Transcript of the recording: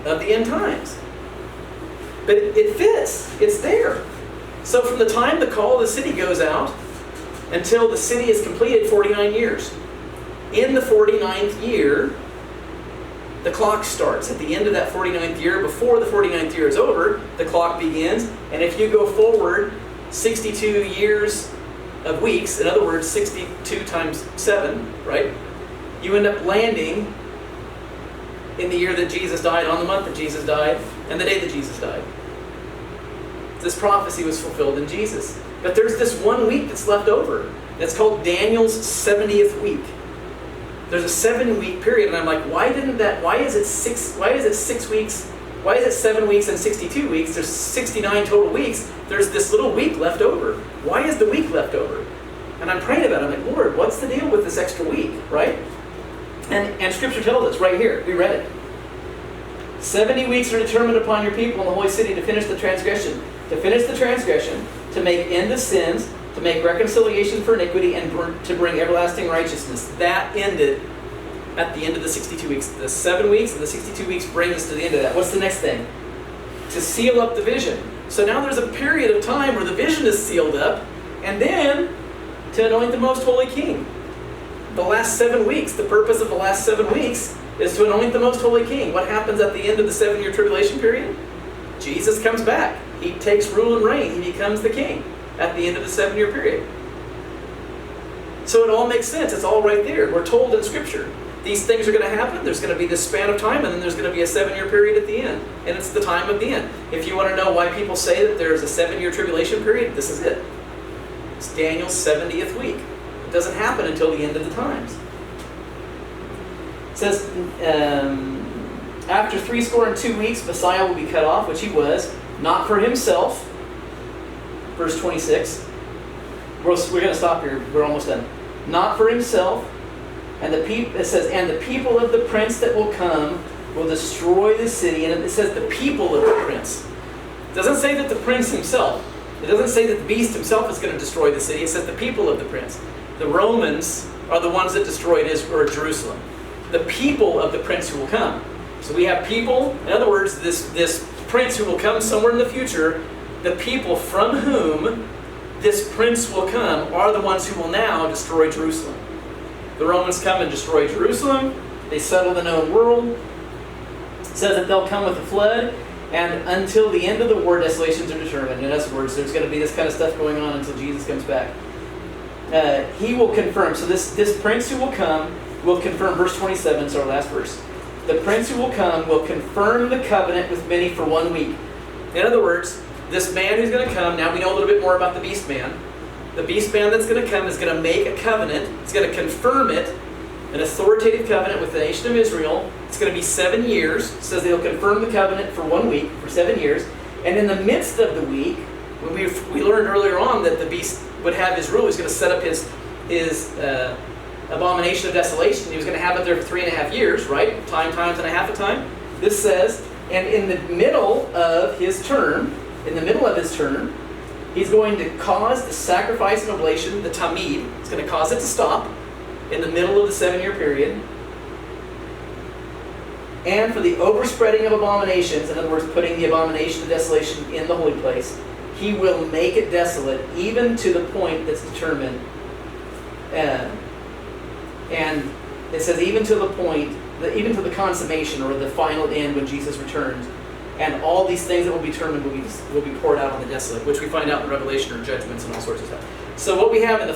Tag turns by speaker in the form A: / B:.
A: of the end times. But it fits. It's there. So from the time the call of the city goes out until the city is completed, 49 years. In the 49th year, the clock starts. At the end of that 49th year, before the 49th year is over, the clock begins. And if you go forward 62 years of weeks, in other words, 62 times 7, right? You end up landing in the year that Jesus died, on the month that Jesus died, and the day that Jesus died. This prophecy was fulfilled in Jesus. But there's this 1 week that's left over. It's called Daniel's 70th week. There's a 7-week period, and I'm like, why is it 6 weeks? Why is it 7 weeks and 62 weeks? There's 69 total weeks. There's this little week left over. Why is the week left over? And I'm praying about it. I'm like, Lord, what's the deal with this extra week, right? And Scripture tells us right here. We read it. 70 weeks are determined upon your people in the holy city to finish the transgression. To finish the transgression, to make end of sins, to make reconciliation for iniquity, and to bring everlasting righteousness. That ended at the end of the 62 weeks. The 7 weeks and the 62 weeks bring us to the end of that. What's the next thing? To seal up the vision. So now there's a period of time where the vision is sealed up, and then to anoint the most holy king. The last 7 weeks, the purpose of the last 7 weeks is to anoint the most holy king. What happens at the end of the 7-year tribulation period? Jesus comes back. He takes rule and reign. He becomes the king at the end of the 7-year period. So it all makes sense. It's all right there. We're told in Scripture, these things are going to happen. There's going to be this span of time, and then there's going to be a 7-year period at the end. And it's the time of the end. If you want to know why people say that there's a 7-year tribulation period, this is it. It's Daniel's 70th week. It doesn't happen until the end of the times. It says, after 62 weeks, Messiah will be cut off, which he was, not for himself. Verse 26. We're going to stop here. We're almost done. Not for himself. And it says, and the people of the prince that will come will destroy the city. And it says the people of the prince. It doesn't say that the prince himself. It doesn't say that the beast himself is going to destroy the city. It says the people of the prince. The Romans are the ones that destroyed Jerusalem. The people of the prince who will come. So we have people, in other words, this prince who will come somewhere in the future, the people from whom this prince will come are the ones who will now destroy Jerusalem. The Romans come and destroy Jerusalem. They settle the known world. It says that they'll come with a flood, and until the end of the war, desolations are determined. In other words, there's going to be this kind of stuff going on until Jesus comes back. He will confirm. So this prince who will come will confirm. Verse 27 is our last verse. The prince who will come will confirm the covenant with many for 1 week. In other words, this man who's going to come, now we know a little bit more about the beast man. The beast man that's going to come is going to make a covenant. It's going to confirm it, an authoritative covenant with the nation of Israel. It's going to be 7 years. It says they'll confirm the covenant for 1 week, for 7 years. And in the midst of the week, when we learned earlier on that the beast would have his rule. He's going to set up his abomination of desolation. He was going to have it there for 3.5 years, right? Times and a half a time. This says, and in the middle of his term, he's going to cause the sacrifice and oblation, the tamid. It's going to cause it to stop in the middle of the 7-year period. And for the overspreading of abominations, in other words, putting the abomination of desolation in the holy place, he will make it desolate, even to the point that's determined. And it says even to the point, even to the consummation or the final end when Jesus returns. And all these things that will be determined will be poured out on the desolate, which we find out in Revelation are judgments and all sorts of stuff. So what we have in the